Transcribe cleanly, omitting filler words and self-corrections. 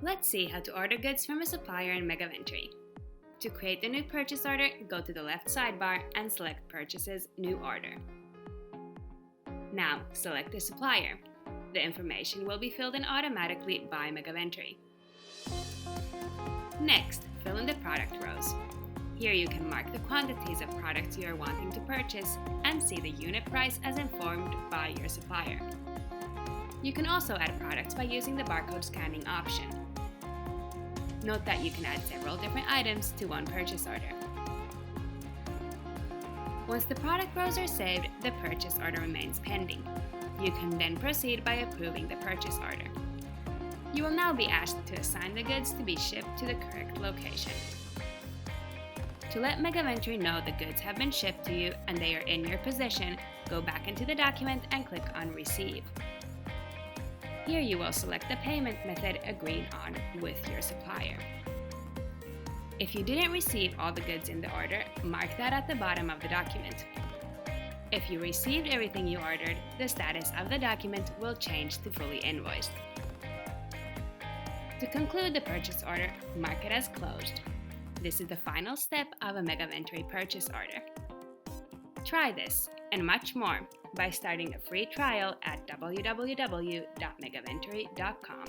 Let's see how to order goods from a supplier in Megaventory. To create a new purchase order, go to the left sidebar and select Purchases, New Order. Now, select the supplier. The information will be filled in automatically by Megaventory. Next, fill in the product rows. Here you can mark the quantities of products you are wanting to purchase and see the unit price as informed by your supplier. You can also add products by using the barcode scanning option. Note that you can add several different items to one purchase order. Once the product rows are saved, the purchase order remains pending. You can then proceed by approving the purchase order. You will now be asked to assign the goods to be shipped to the correct location. To let Megaventory know the goods have been shipped to you and they are in your possession, go back into the document and click on Receive. Here you will select the payment method agreed on with your supplier. If you didn't receive all the goods in the order, mark that at the bottom of the document. If you received everything you ordered, the status of the document will change to fully invoiced. To conclude the purchase order, mark it as closed. This is the final step of a Megaventory purchase order. Try this and much more by starting a free trial at www.megaventory.com.